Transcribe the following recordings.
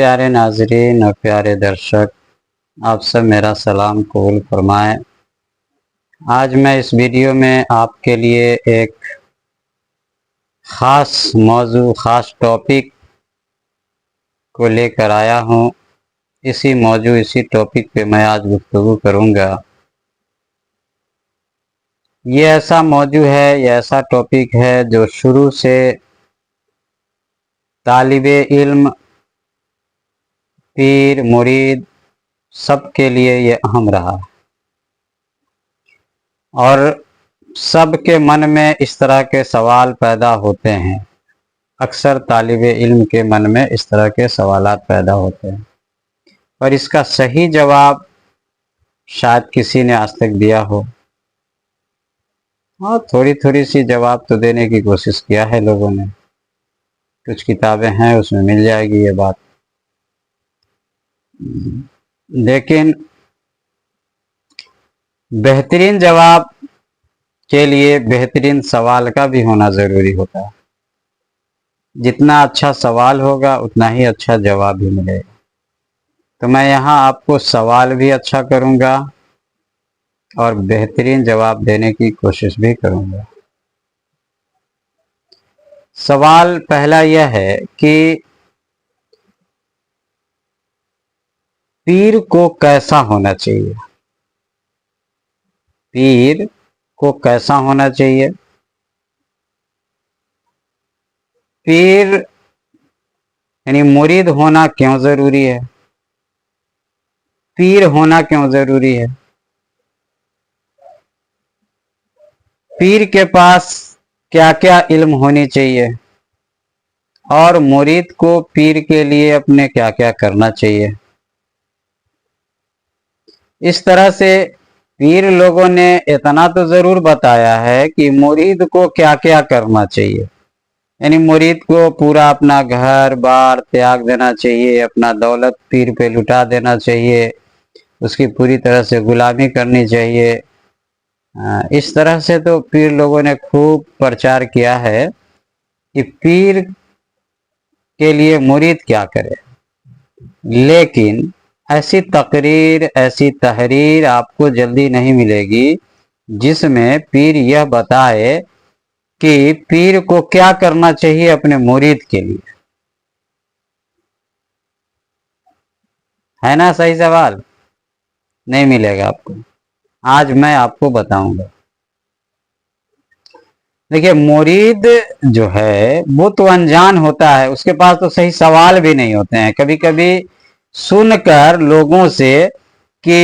پیارے ناظرین اور پیارے درشک، آپ سب میرا سلام قبول فرمائیں۔ آج میں اس ویڈیو میں آپ کے لیے ایک خاص موضوع، خاص ٹاپک کو لے کر آیا ہوں۔ اسی ٹاپک پہ میں آج گفتگو کروں گا۔ یہ ایسا موضوع ہے، یہ ایسا ٹاپک ہے جو شروع سے طالب علم، پیر، مرید سب کے لیے یہ اہم رہا، اور سب کے من میں اس طرح کے سوال پیدا ہوتے ہیں۔ اکثر طالب علم کے من میں اس طرح کے سوالات پیدا ہوتے ہیں، اور اس کا صحیح جواب شاید کسی نے آج تک دیا ہو۔ ہاں، تھوڑی سی جواب تو دینے کی کوشش کیا ہے لوگوں نے، کچھ کتابیں ہیں اس میں مل جائے گی یہ بات، لیکن بہترین جواب کے لیے بہترین سوال کا بھی ہونا ضروری ہوتا ہے۔ جتنا اچھا سوال ہوگا اتنا ہی اچھا جواب بھی ملے گا۔ تو میں یہاں آپ کو سوال بھی اچھا کروں گا اور بہترین جواب دینے کی کوشش بھی کروں گا۔ سوال پہلا یہ ہے کہ پیر کو کیسا ہونا چاہیے؟ پیر کو کیسا ہونا چاہیے؟ پیر یعنی مرید ہونا کیوں ضروری ہے؟ پیر ہونا کیوں ضروری ہے؟ پیر کے پاس کیا کیا علم ہونی چاہیے؟ اور مرید کو پیر کے لیے اپنے کیا کیا کرنا چاہیے؟ اس طرح سے پیر لوگوں نے اتنا تو ضرور بتایا ہے کہ مرید کو کیا کیا کرنا چاہیے۔ یعنی مرید کو پورا اپنا گھر بار تیاگ دینا چاہیے، اپنا دولت پیر پہ لٹا دینا چاہیے، اس کی پوری طرح سے غلامی کرنی چاہیے۔ اس طرح سے تو پیر لوگوں نے خوب پرچار کیا ہے کہ پیر کے لیے مرید کیا کرے، لیکن ایسی تقریر، ایسی تحریر آپ کو جلدی نہیں ملے گی جس میں پیر یہ بتائے کہ پیر کو کیا کرنا چاہیے اپنے مرید کے لیے۔ ہے نا صحیح سوال؟ نہیں ملے گا آپ کو۔ آج میں آپ کو بتاؤں گا۔ دیکھیے، مرید جو ہے وہ تو انجان ہوتا ہے، اس کے پاس تو صحیح سوال بھی نہیں ہوتے ہیں۔ کبھی کبھی سن کر لوگوں سے کہ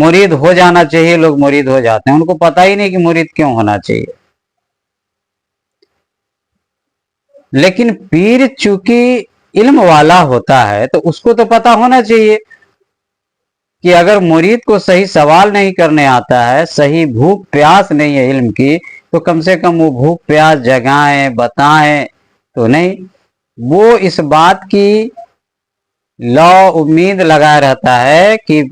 مرید ہو جانا چاہیے، لوگ مرید ہو جاتے ہیں، ان کو پتہ ہی نہیں کہ مرید کیوں ہونا چاہیے۔ لیکن پیر چونکہ علم والا ہوتا ہے تو اس کو تو پتہ ہونا چاہیے کہ اگر مرید کو صحیح سوال نہیں کرنے آتا ہے، صحیح بھوک پیاس نہیں ہے علم کی، تو کم سے کم وہ بھوک پیاس جگائیں، بتائیں تو نہیں۔ وہ اس بات کی لا امید لگا رہتا ہے کہ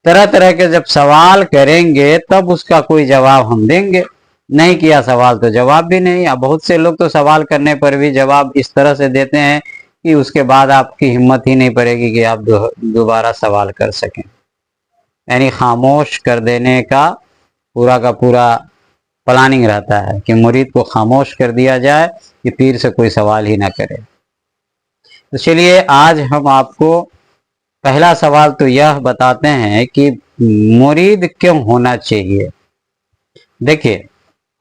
طرح طرح کے جب سوال کریں گے تب اس کا کوئی جواب ہم دیں گے۔ نہیں کیا سوال تو جواب بھی نہیں۔ بہت سے لوگ تو سوال کرنے پر بھی جواب اس طرح سے دیتے ہیں کہ اس کے بعد آپ کی ہمت ہی نہیں پڑے گی کہ آپ دوبارہ سوال کر سکیں۔ یعنی خاموش کر دینے کا پورا پلاننگ رہتا ہے کہ مرید کو خاموش کر دیا جائے کہ پیر سے کوئی سوال ہی نہ کرے۔ تو چلیے آج ہم آپ کو پہلا سوال تو یہ بتاتے ہیں کہ مرید کیوں ہونا چاہیے۔ دیکھیے،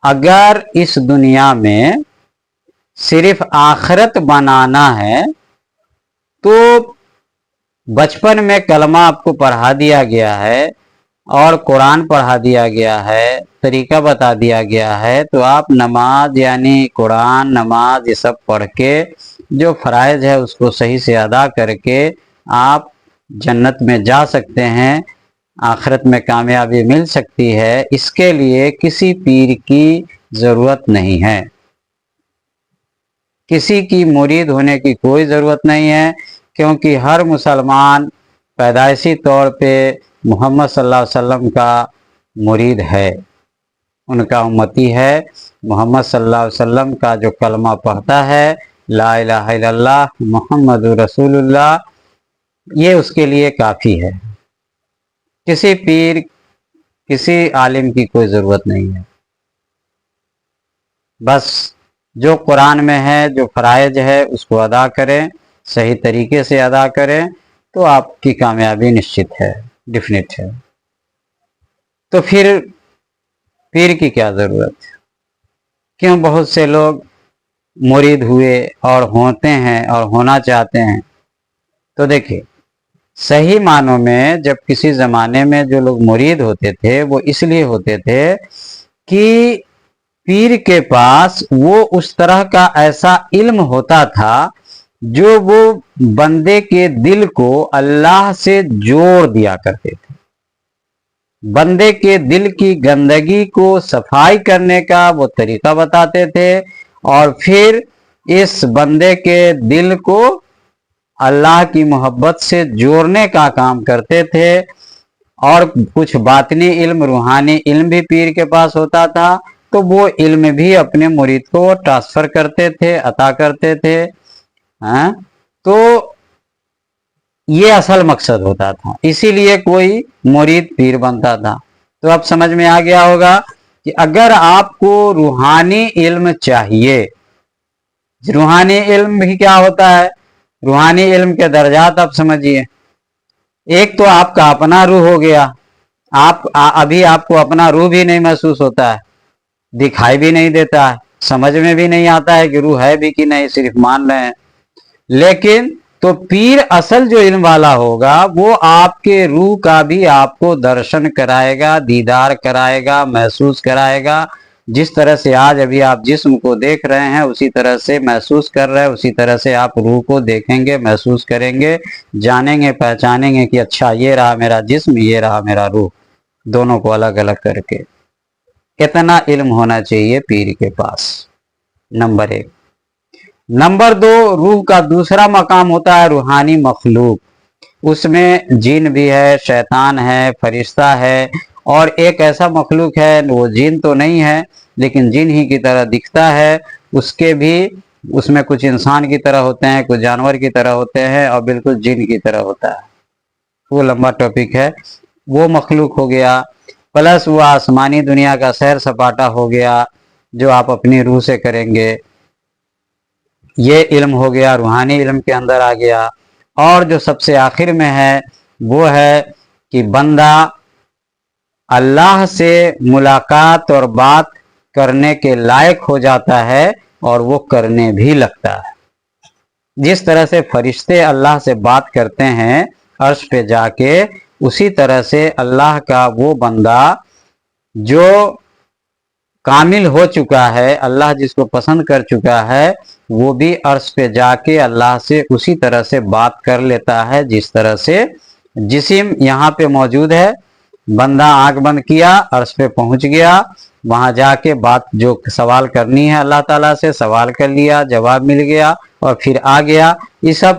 اگر اس دنیا میں صرف آخرت بنانا ہے تو بچپن میں کلمہ آپ کو پڑھا دیا گیا ہے اور قرآن پڑھا دیا گیا ہے، طریقہ بتا دیا گیا ہے، تو آپ نماز یعنی قرآن، نماز یہ سب پڑھ کے جو فرائض ہے اس کو صحیح سے ادا کر کے آپ جنت میں جا سکتے ہیں، آخرت میں کامیابی مل سکتی ہے۔ اس کے لیے کسی پیر کی ضرورت نہیں ہے، کسی کی مرید ہونے کی کوئی ضرورت نہیں ہے، کیونکہ ہر مسلمان پیدائشی طور پہ محمد صلی اللہ علیہ وسلم کا مرید ہے، ان کا امتی ہے۔ محمد صلی اللہ علیہ وسلم کا جو کلمہ پڑھتا ہے لا الہ الا اللہ محمد رسول اللہ، یہ اس کے لیے کافی ہے۔ کسی پیر کسی عالم کی کوئی ضرورت نہیں ہے۔ بس جو قرآن میں ہے، جو فرائض ہے، اس کو ادا کریں، صحیح طریقے سے ادا کریں تو آپ کی کامیابی نشچت ہے، ڈیفینٹ ہے۔ تو پھر پیر کی کیا ضرورت؟ کیوں بہت سے لوگ مرید ہوئے اور ہوتے ہیں اور ہونا چاہتے ہیں؟ تو دیکھیں، صحیح معنوں میں جب کسی زمانے میں جو لوگ مرید ہوتے تھے وہ اس لیے ہوتے تھے کہ پیر کے پاس وہ اس طرح کا ایسا علم ہوتا تھا جو وہ بندے کے دل کو اللہ سے جوڑ دیا کرتے تھے، بندے کے دل کی گندگی کو صفائی کرنے کا وہ طریقہ بتاتے تھے، اور پھر اس بندے کے دل کو اللہ کی محبت سے جوڑنے کا کام کرتے تھے۔ اور کچھ باطنی علم، روحانی علم بھی پیر کے پاس ہوتا تھا، تو وہ علم بھی اپنے مرید کو ٹرانسفر کرتے تھے، عطا کرتے تھے۔ تو یہ اصل مقصد ہوتا تھا، اسی لیے کوئی مرید پیر بنتا تھا۔ تو اب سمجھ میں آ گیا ہوگا کہ اگر آپ کو روحانی علم چاہیے، روحانی علم بھی کیا ہوتا ہے؟ روحانی علم کے درجات آپ سمجھیے۔ ایک تو آپ کا اپنا روح ہو گیا، ابھی آپ کو اپنا روح بھی نہیں محسوس ہوتا ہے، دکھائی بھی نہیں دیتا ہے، سمجھ میں بھی نہیں آتا ہے کہ روح ہے بھی کہ نہیں، صرف مان رہے ہیں۔ لیکن تو پیر اصل جو علم والا ہوگا وہ آپ کے روح کا بھی آپ کو درشن کرائے گا، دیدار کرائے گا، محسوس کرائے گا۔ جس طرح سے آج ابھی آپ جسم کو دیکھ رہے ہیں اسی طرح سے محسوس کر رہے ہیں، اسی طرح سے آپ روح کو دیکھیں گے، محسوس کریں گے، جانیں گے، پہچانیں گے کہ اچھا یہ رہا میرا جسم، یہ رہا میرا روح، دونوں کو الگ الگ کر کے۔ اتنا علم ہونا چاہیے پیر کے پاس، نمبر 1۔ نمبر 2، روح کا دوسرا مقام ہوتا ہے روحانی مخلوق۔ اس میں جن بھی ہے، شیطان ہے، فرشتہ ہے، اور ایک ایسا مخلوق ہے، وہ جن تو نہیں ہے لیکن جن ہی کی طرح دکھتا ہے، اس کے بھی اس میں کچھ انسان کی طرح ہوتے ہیں، کچھ جانور کی طرح ہوتے ہیں، اور بالکل جن کی طرح ہوتا ہے۔ وہ لمبا ٹاپک ہے، وہ مخلوق ہو گیا، پلس وہ آسمانی دنیا کا سیر سپاٹا ہو گیا جو آپ اپنی روح سے کریں گے، یہ علم ہو گیا، روحانی علم کے اندر آ گیا۔ اور جو سب سے آخر میں ہے وہ ہے کہ بندہ اللہ سے ملاقات اور بات کرنے کے لائق ہو جاتا ہے اور وہ کرنے بھی لگتا ہے۔ جس طرح سے فرشتے اللہ سے بات کرتے ہیں عرش پہ جا کے، اسی طرح سے اللہ کا وہ بندہ جو کامل ہو چکا ہے، اللہ جس کو پسند کر چکا ہے، وہ بھی عرش پہ جا کے اللہ سے اسی طرح سے بات کر لیتا ہے جس طرح سے جسم یہاں پہ موجود ہے، بندہ آنکھ بند کیا، عرش پہ پہنچ گیا، وہاں جا کے بات جو سوال کرنی ہے اللہ تعالیٰ سے سوال کر لیا، جواب مل گیا اور پھر آ گیا۔ یہ سب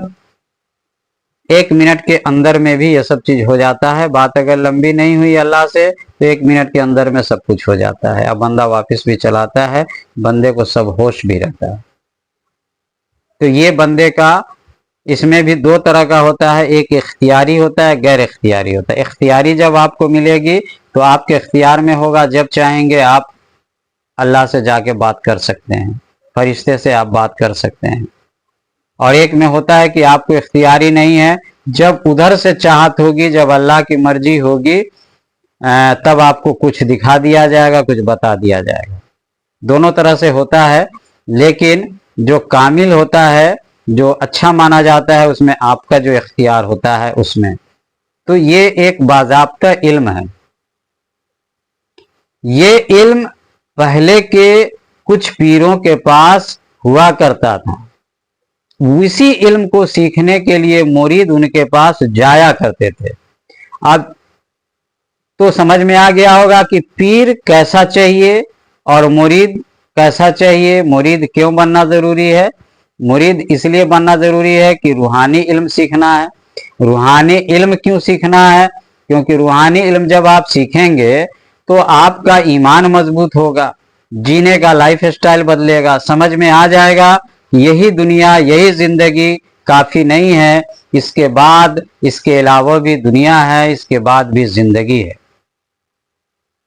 1 منٹ کے اندر میں بھی یہ سب چیز ہو جاتا ہے۔ بات اگر لمبی نہیں ہوئی اللہ سے تو 1 منٹ کے اندر میں سب کچھ ہو جاتا ہے، اب بندہ واپس بھی چلاتا ہے، بندے کو سب ہوش بھی رہتا ہے۔ تو یہ بندے کا اس میں بھی 2 طرح کا ہوتا ہے، ایک اختیاری ہوتا ہے، غیر اختیاری ہوتا ہے۔ اختیاری جب آپ کو ملے گی تو آپ کے اختیار میں ہوگا، جب چاہیں گے آپ اللہ سے جا کے بات کر سکتے ہیں، فرشتے سے آپ بات کر سکتے ہیں۔ اور ایک میں ہوتا ہے کہ آپ کو اختیاری نہیں ہے، جب ادھر سے چاہت ہوگی، جب اللہ کی مرضی ہوگی تب آپ کو کچھ دکھا دیا جائے گا، کچھ بتا دیا جائے گا۔ دونوں طرح سے ہوتا ہے، لیکن جو کامل ہوتا ہے، جو اچھا مانا جاتا ہے، اس میں آپ کا جو اختیار ہوتا ہے اس میں۔ تو یہ ایک باضابطہ علم ہے۔ یہ علم پہلے کے کچھ پیروں کے پاس ہوا کرتا تھا، اسی علم کو سیکھنے کے لیے مرید ان کے پاس جایا کرتے تھے۔ اب تو سمجھ میں آ گیا ہوگا کہ پیر کیسا چاہیے اور مرید کیسا چاہیے، مرید کیوں بننا ضروری ہے۔ مرید اس لیے بننا ضروری ہے کہ روحانی علم سیکھنا ہے۔ روحانی علم کیوں سیکھنا ہے؟ کیونکہ روحانی علم جب آپ سیکھیں گے تو آپ کا ایمان مضبوط ہوگا، جینے کا لائف سٹائل بدلے گا، سمجھ میں آ جائے گا یہی دنیا یہی زندگی کافی نہیں ہے، اس کے بعد اس کے علاوہ بھی دنیا ہے، اس کے بعد بھی زندگی ہے۔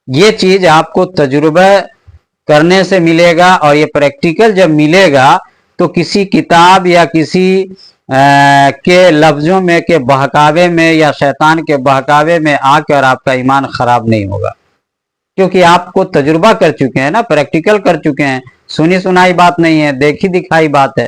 یہ چیز آپ کو تجربہ کرنے سے ملے گا، اور یہ پریکٹیکل جب ملے گا تو کسی کتاب یا کسی کے لفظوں میں کے بہکاوے میں یا شیطان کے بہکاوے میں آ کر آپ کا ایمان خراب نہیں ہوگا، کیونکہ آپ کو تجربہ کر چکے ہیں نا، پریکٹیکل کر چکے ہیں۔ سنی سنائی بات نہیں ہے، دیکھی دکھائی بات ہے۔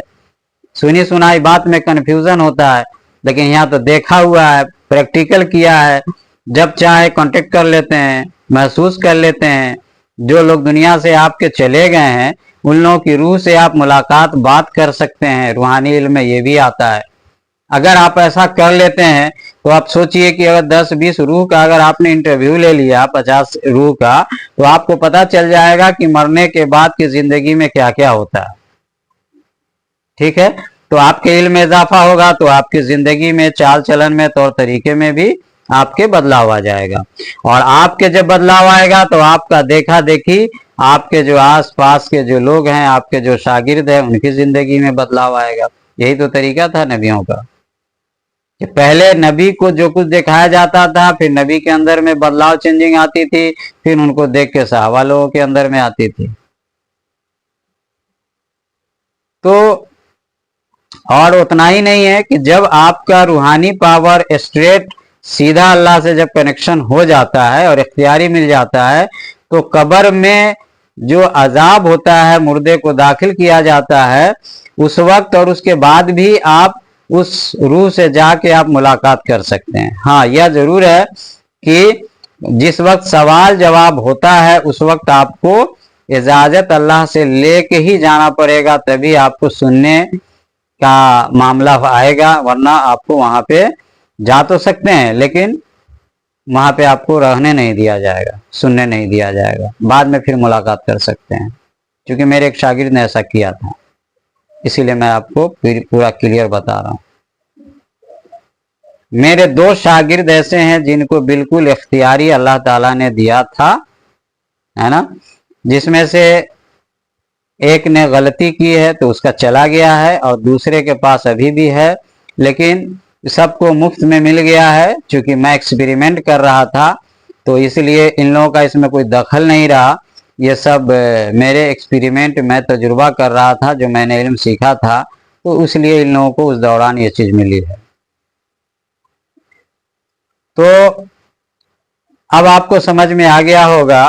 سنی سنائی بات میں کنفیوژن ہوتا ہے، لیکن یہاں تو دیکھا ہوا ہے، پریکٹیکل کیا ہے، جب چاہے کانٹیکٹ کر لیتے ہیں، محسوس کر لیتے ہیں۔ جو لوگ دنیا سے آپ کے چلے گئے ہیں ان لوگوں کی روح سے آپ ملاقات بات کر سکتے ہیں، روحانی علم میں یہ بھی آتا ہے۔ اگر آپ ایسا کر لیتے ہیں تو آپ سوچئے کہ اگر 10-20 روح کا اگر آپ نے انٹرویو لے لیا، 50 روح کا، تو آپ کو پتا چل جائے گا کہ مرنے کے بعد کی زندگی میں کیا کیا ہوتا ہے۔ ٹھیک ہے، تو آپ کے علم میں اضافہ ہوگا تو آپ کی زندگی میں، چال چلن میں، طور طریقے میں بھی آپ کے بدلاؤ آ جائے گا، اور آپ کے جب بدلاؤ آئے گا تو آپ کا دیکھا دیکھی آپ کے جو آس پاس کے جو لوگ ہیں، آپ کے جو شاگرد ہیں، ان کی زندگی میں بدلاؤ آئے گا۔ یہی تو طریقہ تھا نبیوں کا، کہ پہلے نبی کو جو کچھ دکھایا جاتا تھا، پھر نبی کے اندر میں بدلاؤ چینجنگ آتی تھی، پھر ان کو دیکھ کے صحابہ لوگوں کے اندر میں آتی تھی۔ تو اور اتنا ہی نہیں ہے کہ جب آپ کا روحانی پاور اسٹریٹ سیدھا اللہ سے جب کنیکشن ہو جاتا ہے اور اختیاری مل جاتا ہے، تو قبر میں جو عذاب ہوتا ہے، مردے کو داخل کیا جاتا ہے، اس وقت اور اس کے بعد بھی آپ اس روح سے جا کے آپ ملاقات کر سکتے ہیں۔ ہاں، یہ ضرور ہے کہ جس وقت سوال جواب ہوتا ہے اس وقت آپ کو اجازت اللہ سے لے کے ہی جانا پڑے گا، تبھی آپ کو سننے کا معاملہ آئے گا، ورنہ آپ کو وہاں پہ جا تو سکتے ہیں لیکن وہاں پہ آپ کو رہنے نہیں دیا جائے گا، سننے نہیں دیا جائے گا۔ بعد میں پھر ملاقات کر سکتے ہیں، کیونکہ میرے ایک شاگرد نے ایسا کیا تھا، اسی لیے میں آپ کو پورا کلیئر بتا رہا ہوں۔ میرے 2 شاگرد ایسے ہیں جن کو بالکل اختیاری اللہ تعالیٰ نے دیا تھا، ہے نا، جس میں سے ایک نے غلطی کی ہے تو اس کا چلا گیا ہے، اور دوسرے کے پاس ابھی بھی ہے، لیکن سب کو مفت میں مل گیا ہے۔ چونکہ میں ایکسپیریمنٹ کر رہا تھا تو اس لیے ان لوگوں کا اس میں کوئی دخل نہیں رہا، یہ سب میرے ایکسپیریمنٹ میں تجربہ کر رہا تھا، جو میں نے علم سیکھا تھا، تو اس لیے ان لوگوں کو اس دوران یہ چیز ملی ہے۔ تو اب آپ کو سمجھ میں آ گیا ہوگا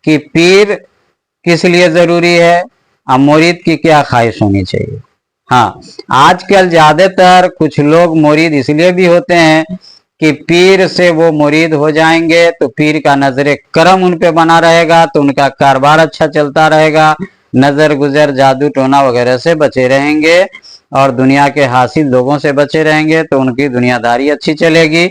کہ پیر کس لیے ضروری ہے، اور مرید کی کیا خواہش ہونی چاہیے۔ ہاں، آج کل زیادہ تر کچھ لوگ مرید اس لیے بھی ہوتے ہیں کہ پیر سے وہ مرید ہو جائیں گے تو پیر کا نظر کرم ان پہ بنا رہے گا، تو ان کا کاروبار اچھا چلتا رہے گا، نظر گزر جادو ٹونا وغیرہ سے بچے رہیں گے، اور دنیا کے حاصل لوگوں سے بچے رہیں گے، تو ان کی دنیا داری اچھی چلے گی۔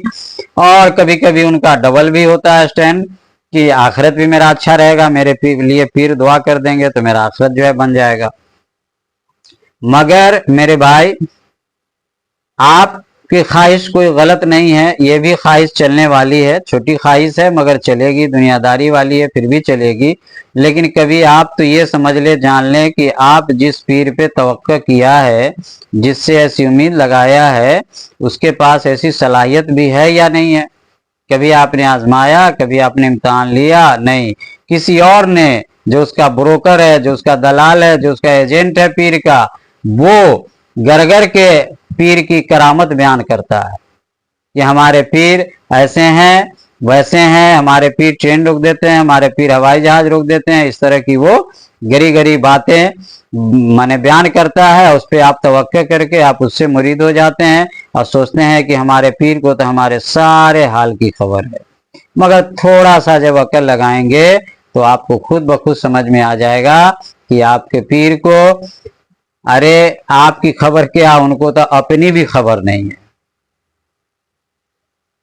اور کبھی کبھی ان کا ڈبل بھی ہوتا ہے سٹینڈ، کہ آخرت بھی میرا اچھا رہے گا، میرے لیے پیر دعا کر دیں گے تو میرا آخرت جو ہے بن جائے گا۔ مگر میرے بھائی، آپ کی خواہش کوئی غلط نہیں ہے، یہ بھی خواہش چلنے والی ہے، چھوٹی خواہش ہے مگر چلے گی، دنیا داری والی ہے پھر بھی چلے گی۔ لیکن کبھی آپ تو یہ سمجھ لے، جان لیں کہ آپ جس پیر پہ توقع کیا ہے، جس سے ایسی امید لگایا ہے، اس کے پاس ایسی صلاحیت بھی ہے یا نہیں ہے۔ کبھی آپ نے آزمایا، کبھی آپ نے امتحان لیا؟ نہیں، کسی اور نے، جو اس کا بروکر ہے، جو اس کا دلال ہے، جو اس کا ایجنٹ ہے پیر کا، وہ گرگر کے پیر کی کرامت بیان کرتا ہے کہ ہمارے پیر ایسے ہیں ویسے ہیں، ہمارے پیر ٹرین روک دیتے ہیں، ہمارے پیر ہوائی جہاز روک دیتے ہیں، اس طرح کی وہ گری گری باتیں میں بیان کرتا ہے۔ اس پہ آپ توقع کر کے آپ اس سے مرید ہو جاتے ہیں اور سوچتے ہیں کہ ہمارے پیر کو تو ہمارے سارے حال کی خبر ہے۔ مگر تھوڑا سا جب عقل لگائیں گے تو آپ کو خود بخود سمجھ میں آ جائے گا کہ آپ کے پیر کو، ارے آپ کی خبر کیا، ان کو تو اپنی بھی خبر نہیں ہے۔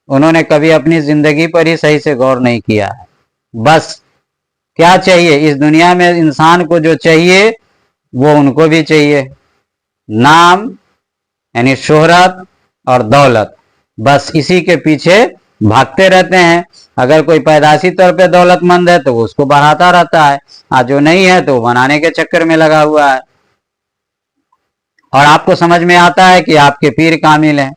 انہوں نے کبھی اپنی زندگی پر ہی صحیح سے غور نہیں کیا ہے۔ بس کیا چاہیے اس دنیا میں انسان کو، جو چاہیے وہ ان کو بھی چاہیے، نام یعنی شہرت اور دولت، بس اسی کے پیچھے بھاگتے رہتے ہیں۔ اگر کوئی پیدائشی طور پہ دولت مند ہے تو وہ اس کو بڑھاتا رہتا ہے، جو نہیں ہے تو وہ بنانے کے چکر میں لگا ہوا ہے۔ اور آپ کو سمجھ میں آتا ہے کہ آپ کے پیر کامل ہیں،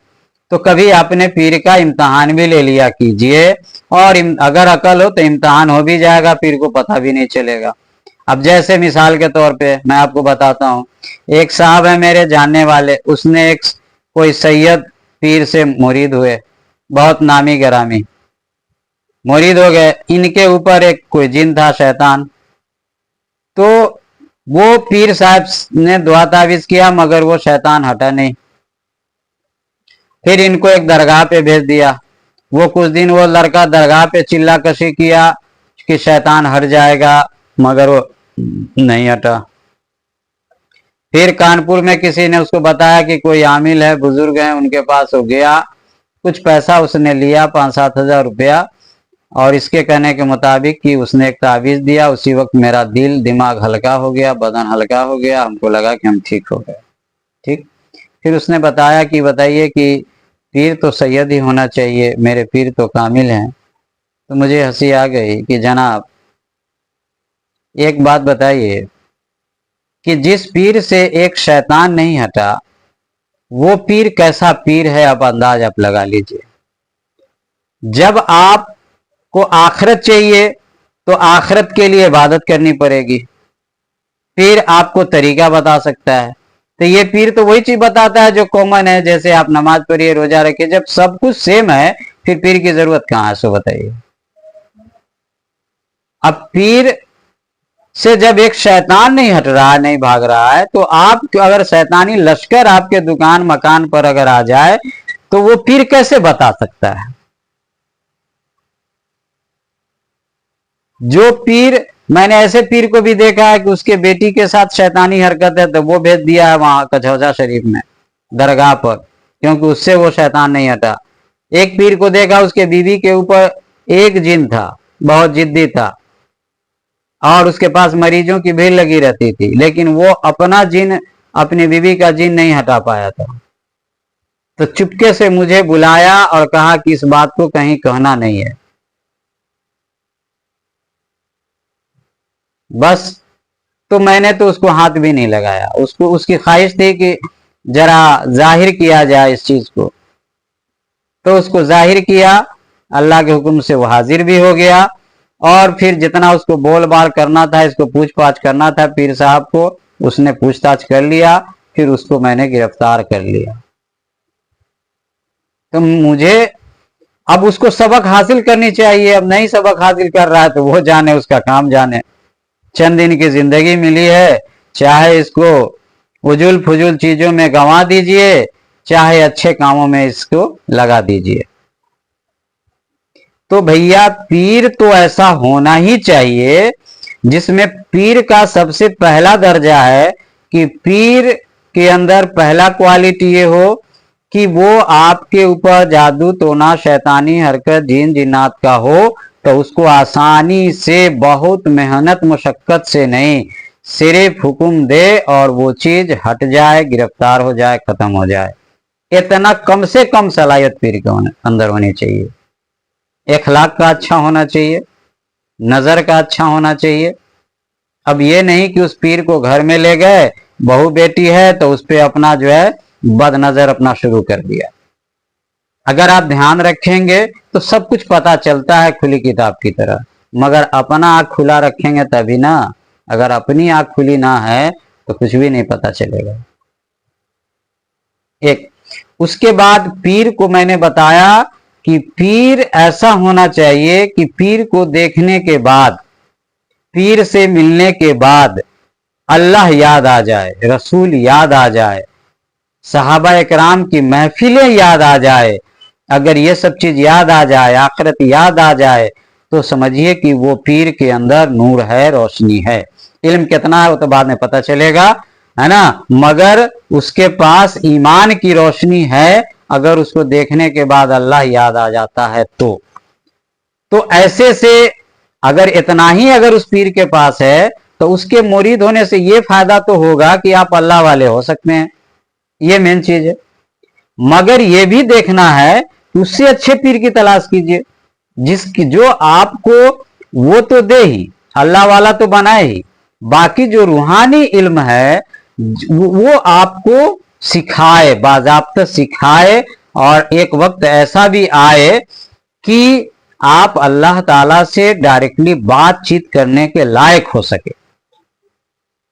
تو کبھی اپنے پیر کا امتحان بھی لے لیا کیجئے، اور اگر عقل ہو تو امتحان ہو بھی جائے گا، پیر کو پتہ بھی نہیں چلے گا۔ اب جیسے مثال کے طور پہ میں آپ کو بتاتا ہوں، ایک صاحب ہے میرے جاننے والے، اس نے ایک کوئی سید پیر سے مرید ہوئے، بہت نامی گرامی مرید ہو گئے، ان کے اوپر ایک کوئی جن تھا، شیطان، تو وہ پیر صاحب نے دعا تعویذ کیا مگر وہ شیطان ہٹا نہیں، پھر ان کو ایک درگاہ پہ بھیج دیا، وہ کچھ دن وہ لڑکا درگاہ پہ چلا کشی کیا کہ شیطان ہٹ جائے گا مگر وہ نہیں ہٹا۔ پھر کانپور میں کسی نے اس کو بتایا کہ کوئی عامل ہے، بزرگ ہیں، ان کے پاس ہو گیا، کچھ پیسہ اس نے لیا، 5-7 ہزار روپیہ، اور اس کے کہنے کے مطابق کہ اس نے ایک تعویذ دیا، اسی وقت میرا دل دماغ ہلکا ہو گیا، بدن ہلکا ہو گیا، ہم کو لگا کہ ہم ٹھیک ہو گئے۔ ٹھیک، پھر اس نے بتایا کہ بتائیے کہ پیر تو سید ہی ہونا چاہیے، میرے پیر تو کامل ہیں۔ تو مجھے ہنسی آ گئی کہ جناب ایک بات بتائیے کہ جس پیر سے ایک شیطان نہیں ہٹا وہ پیر کیسا پیر ہے، آپ انداز آپ لگا لیجئے۔ جب آپ کو آخرت چاہیے تو آخرت کے لیے عبادت کرنی پڑے گی، پیر آپ کو طریقہ بتا سکتا ہے، تو یہ پیر تو وہی چیز بتاتا ہے جو کامن ہے، جیسے آپ نماز پڑھیے، روزہ رکھیے، جب سب کچھ سیم ہے پھر پیر کی ضرورت کہاں ہے، سو بتائیے۔ اب پیر سے جب ایک شیطان نہیں ہٹ رہا، نہیں بھاگ رہا ہے، تو آپ اگر شیطانی لشکر آپ کے دکان مکان پر اگر آ جائے تو وہ پیر کیسے بتا سکتا ہے؟ جو پیر، میں نے ایسے پیر کو بھی دیکھا ہے کہ اس کے بیٹی کے ساتھ شیطانی حرکت ہے تو وہ بھیج دیا ہے وہاں کچھوجا شریف میں درگاہ پر، کیونکہ اس سے وہ شیطان نہیں ہٹا۔ ایک پیر کو دیکھا اس کے بیوی کے اوپر ایک جن تھا، بہت جدی تھا، اور اس کے پاس مریضوں کی بھیڑ لگی رہتی تھی، لیکن وہ اپنا جن، اپنی بیوی کا جن نہیں ہٹا پایا تھا، تو چپکے سے مجھے بلایا اور کہا کہ اس بات کو کہیں کہنا نہیں ہے، بس۔ تو میں نے تو اس کو ہاتھ بھی نہیں لگایا، اس کی خواہش تھی کہ ذرا ظاہر کیا جائے اس چیز کو، تو اس کو ظاہر کیا، اللہ کے حکم سے وہ حاضر بھی ہو گیا، اور پھر جتنا اس کو بول بال کرنا تھا، اس کو پوچھ پاچھ کرنا تھا پیر صاحب کو، اس نے پوچھ تاچھ کر لیا، پھر اس کو میں نے گرفتار کر لیا۔ تو مجھے اب اس کو سبق حاصل کرنی چاہیے، اب نہیں سبق حاصل کر رہا ہے تو وہ جانے، اس کا کام جانے۔ چند دن کی زندگی ملی ہے، چاہے اس کو فضول فضول چیزوں میں گنوا دیجئے، چاہے اچھے کاموں میں اس کو لگا دیجئے۔ تو بھیا پیر تو ایسا ہونا ہی چاہیے جس میں پیر کا سب سے پہلا درجہ ہے کہ پیر کے اندر پہلا کوالٹی یہ ہو کہ وہ آپ کے اوپر جادو ٹونا شیطانی حرکت جن جنات کا ہو تو اس کو آسانی سے، بہت محنت مشقت سے نہیں، صرف حکم دے اور وہ چیز ہٹ جائے، گرفتار ہو جائے، ختم ہو جائے۔ اتنا کم سے کم صلاحیت پیر کے اندر ہونی چاہیے۔ اخلاق کا اچھا ہونا چاہیے، نظر کا اچھا ہونا چاہیے۔ اب یہ نہیں کہ اس پیر کو گھر میں لے گئے، بہو بیٹی ہے تو اس پہ اپنا جو ہے بد نظر اپنا شروع کر دیا۔ اگر آپ دھیان رکھیں گے تو سب کچھ پتا چلتا ہے کھلی کتاب کی طرح، مگر اپنا آنکھ کھلا رکھیں گے تبھی نا، اگر اپنی آنکھ کھلی نہ ہے تو کچھ بھی نہیں پتا چلے گا۔ ایک اس کے بعد پیر کو میں نے بتایا کہ پیر ایسا ہونا چاہیے کہ پیر کو دیکھنے کے بعد، پیر سے ملنے کے بعد اللہ یاد آ جائے، رسول یاد آ جائے، صحابہ اکرام کی محفلیں یاد آ جائے۔ اگر یہ سب چیز یاد آ جائے، آخرت یاد آ جائے، تو سمجھیے کہ وہ پیر کے اندر نور ہے، روشنی ہے۔ علم کتنا ہے وہ تو بعد میں پتہ چلے گا، ہے نا، مگر اس کے پاس ایمان کی روشنی ہے، اگر اس کو دیکھنے کے بعد اللہ یاد آ جاتا ہے تو ایسے سے اگر اتنا ہی اگر اس پیر کے پاس ہے تو اس کے مرید ہونے سے یہ فائدہ تو ہوگا کہ آپ اللہ والے ہو سکتے ہیں، یہ مین چیز ہے۔ مگر یہ بھی دیکھنا ہے کہ اس سے اچھے پیر کی تلاش کیجئے، جس کی جو آپ کو وہ تو دے ہی، اللہ والا تو بنائے ہی، باقی جو روحانی علم ہے وہ آپ کو سکھائے، باضابطہ سکھائے، اور ایک وقت ایسا بھی آئے کہ آپ اللہ تعالی سے ڈائریکٹلی بات چیت کرنے کے لائق ہو سکے۔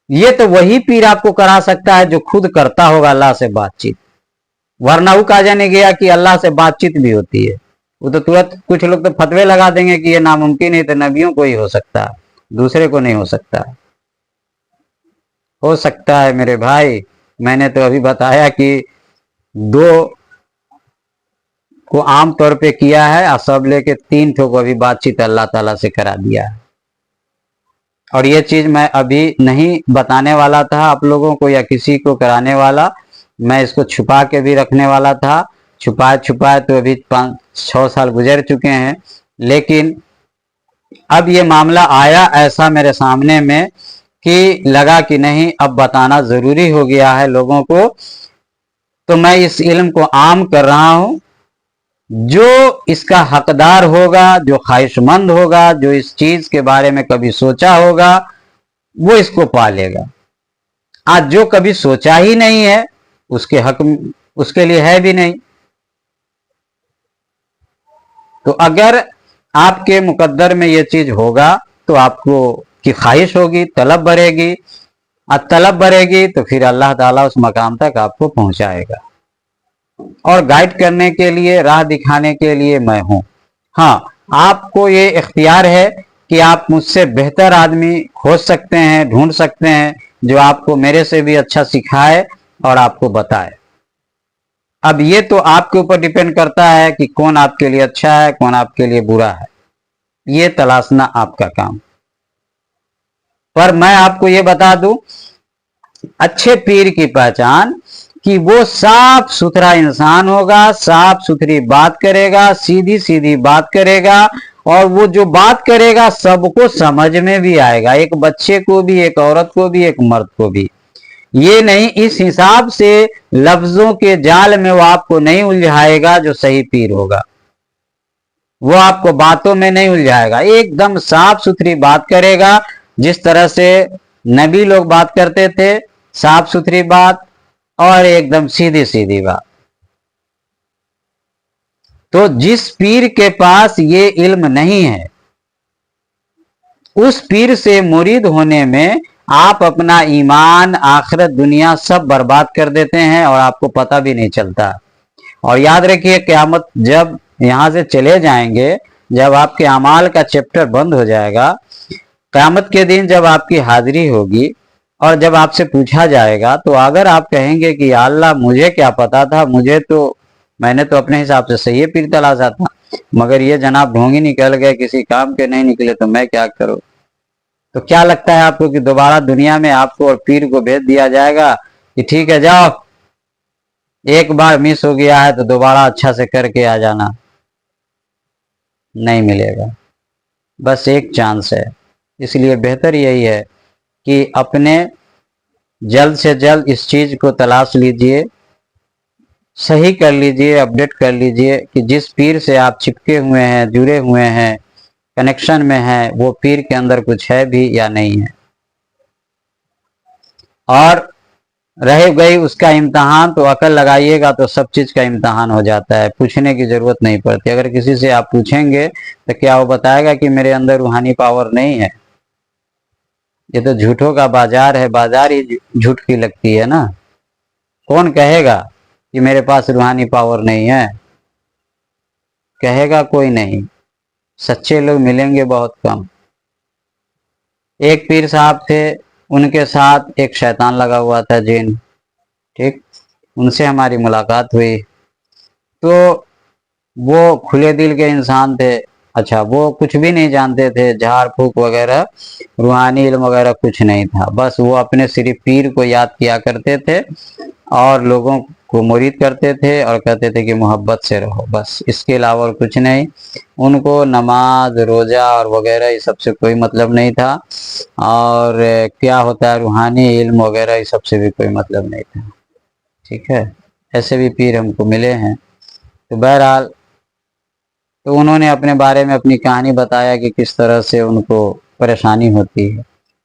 یہ تو وہی پیر آپ کو کرا سکتا ہے جو خود کرتا ہوگا اللہ سے بات چیت، ورنہ وہ کہا جانے گیا کہ اللہ سے بات چیت بھی ہوتی ہے، وہ تو ترنت کچھ لوگ تو فتوے لگا دیں گے کہ یہ ناممکن ہے، تو نبیوں کو ہی ہو سکتا ہے، دوسرے کو نہیں ہو سکتا۔ ہو سکتا ہے میرے بھائی، میں نے تو ابھی بتایا کہ دو کو عام طور پہ کیا ہے، اور سب لے کے 3 کو ابھی بات چیت اللہ تعالیٰ سے کرا دیا ہے۔ اور یہ چیز میں ابھی نہیں بتانے والا تھا آپ لوگوں کو یا کسی کو کرانے والا، میں اس کو چھپا کے بھی رکھنے والا تھا، چھپائے تو ابھی 5-6 سال گزر چکے ہیں، لیکن اب یہ معاملہ آیا ایسا میرے سامنے میں کہ لگا کہ نہیں، اب بتانا ضروری ہو گیا ہے لوگوں کو، تو میں اس علم کو عام کر رہا ہوں۔ جو اس کا حقدار ہوگا، جو خواہش مند ہوگا، جو اس چیز کے بارے میں کبھی سوچا ہوگا، وہ اس کو پالے گا۔ آج جو کبھی سوچا ہی نہیں ہے، اس کے حق اس کے لیے ہے بھی نہیں۔ تو اگر آپ کے مقدر میں یہ چیز ہوگا تو آپ کو کی خواہش ہوگی، طلب بڑھے گی، اور طلب بڑھے گی تو پھر اللہ تعالیٰ اس مقام تک آپ کو پہنچائے گا، اور گائیڈ کرنے کے لیے، راہ دکھانے کے لیے میں ہوں۔ ہاں، آپ کو یہ اختیار ہے کہ آپ مجھ سے بہتر آدمی کھوج سکتے ہیں، ڈھونڈ سکتے ہیں، جو آپ کو میرے سے بھی اچھا سکھائے اور آپ کو بتائے۔ اب یہ تو آپ کے اوپر ڈیپینڈ کرتا ہے کہ کون آپ کے لیے اچھا ہے، کون آپ کے لیے برا ہے، یہ تلاشنا آپ کا کام۔ پر میں آپ کو یہ بتا دوں، اچھے پیر کی پہچان کہ وہ صاف ستھرا انسان ہوگا، صاف ستھری بات کرے گا، سیدھی سیدھی بات کرے گا، اور وہ جو بات کرے گا سب کو سمجھ میں بھی آئے گا، ایک بچے کو بھی، ایک عورت کو بھی، ایک مرد کو بھی۔ یہ نہیں اس حساب سے لفظوں کے جال میں وہ آپ کو نہیں الجھائے گا جو صحیح پیر ہوگا، وہ آپ کو باتوں میں نہیں الجھائے گا، ایک دم صاف ستھری بات کرے گا، جس طرح سے نبی لوگ بات کرتے تھے، صاف ستھری بات اور ایک دم سیدھی سیدھی بات۔ تو جس پیر کے پاس یہ علم نہیں ہے، اس پیر سے مرید ہونے میں آپ اپنا ایمان، آخرت، دنیا سب برباد کر دیتے ہیں، اور آپ کو پتہ بھی نہیں چلتا۔ اور یاد رکھیے، قیامت جب یہاں سے چلے جائیں گے، جب آپ کے اعمال کا چیپٹر بند ہو جائے گا، قیامت کے دن جب آپ کی حاضری ہوگی اور جب آپ سے پوچھا جائے گا، تو اگر آپ کہیں گے کہ یا اللہ مجھے کیا پتا تھا، میں نے تو اپنے حساب سے صحیح پیر تلاشا تھا، مگر یہ جناب ڈھونگی نکل گئے، کسی کام کے نہیں نکلے، تو میں کیا کروں؟ تو کیا لگتا ہے آپ کو کہ دوبارہ دنیا میں آپ کو اور پیر کو بھیج دیا جائے گا کہ ٹھیک ہے جاؤ، ایک بار مس ہو گیا ہے تو دوبارہ اچھا سے کر کے آ جانا؟ نہیں ملے گا، بس ایک چانس ہے۔ اس لیے بہتر یہی ہے کہ اپنے جلد سے جلد اس چیز کو تلاش لیجئے، صحیح کر لیجئے، اپڈیٹ کر لیجئے کہ جس پیر سے آپ چپکے ہوئے ہیں، جڑے ہوئے ہیں، کنیکشن میں ہیں، وہ پیر کے اندر کچھ ہے بھی یا نہیں ہے۔ اور رہ گئی اس کا امتحان، تو عقل لگائیے گا تو سب چیز کا امتحان ہو جاتا ہے، پوچھنے کی ضرورت نہیں پڑتی۔ اگر کسی سے آپ پوچھیں گے تو کیا وہ بتائے گا کہ میرے اندر روحانی پاور نہیں ہے؟ یہ تو جھوٹوں کا بازار ہے، بازار ہی جھوٹ کی لگتی ہے نا۔ کون کہے گا کہ میرے پاس روحانی پاور نہیں ہے؟ کہے گا کوئی نہیں، سچے لوگ ملیں گے بہت کم۔ ایک پیر صاحب تھے، ان کے ساتھ ایک شیطان لگا ہوا تھا، جن، ٹھیک، ان سے ہماری ملاقات ہوئی، تو وہ کھلے دل کے انسان تھے۔ اچھا، وہ کچھ بھی نہیں جانتے تھے، جھاڑ پھونک وغیرہ، روحانی علم وغیرہ کچھ نہیں تھا، بس وہ اپنے صرف پیر کو یاد کیا کرتے تھے اور لوگوں کو مرید کرتے تھے اور کہتے تھے کہ محبت سے رہو، بس اس کے علاوہ اور کچھ نہیں۔ ان کو نماز، روزہ اور وغیرہ یہ سب سے کوئی مطلب نہیں تھا، اور کیا ہوتا ہے روحانی علم وغیرہ یہ سب سے بھی کوئی مطلب نہیں تھا، ٹھیک ہے۔ ایسے بھی پیر ہم کو ملے ہیں۔ تو بہرحال، تو انہوں نے اپنے بارے میں اپنی کہانی بتایا کہ کس طرح سے ان کو پریشانی ہوتی ہے۔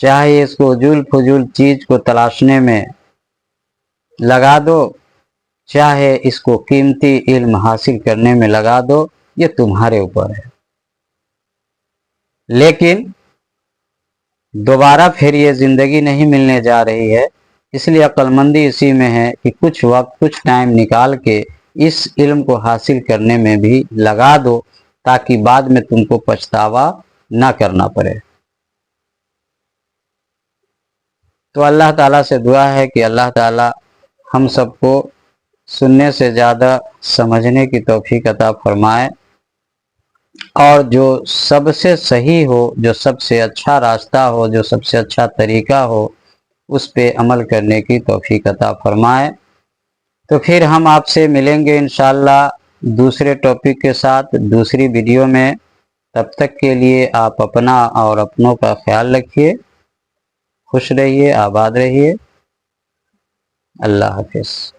چاہے اس کو جول فضول چیز کو تلاشنے میں لگا دو، چاہے اس کو قیمتی علم حاصل کرنے میں لگا دو، یہ تمہارے اوپر ہے۔ لیکن دوبارہ پھر یہ زندگی نہیں ملنے جا رہی ہے، اس لیے عقل مندی اسی میں ہے کہ کچھ وقت، کچھ ٹائم نکال کے اس علم کو حاصل کرنے میں بھی لگا دو، تاکہ بعد میں تم کو پچھتاوا نہ کرنا پڑے۔ تو اللہ تعالیٰ سے دعا ہے کہ اللہ تعالیٰ ہم سب کو سننے سے زیادہ سمجھنے کی توفیق عطا فرمائے، اور جو سب سے صحیح ہو، جو سب سے اچھا راستہ ہو، جو سب سے اچھا طریقہ ہو، اس پہ عمل کرنے کی توفیق عطا فرمائے۔ تو پھر ہم آپ سے ملیں گے انشاءاللہ دوسرے ٹاپک کے ساتھ دوسری ویڈیو میں۔ تب تک کے لیے آپ اپنا اور اپنوں کا خیال رکھیے، خوش رہیے، آباد رہیے، اللہ حافظ۔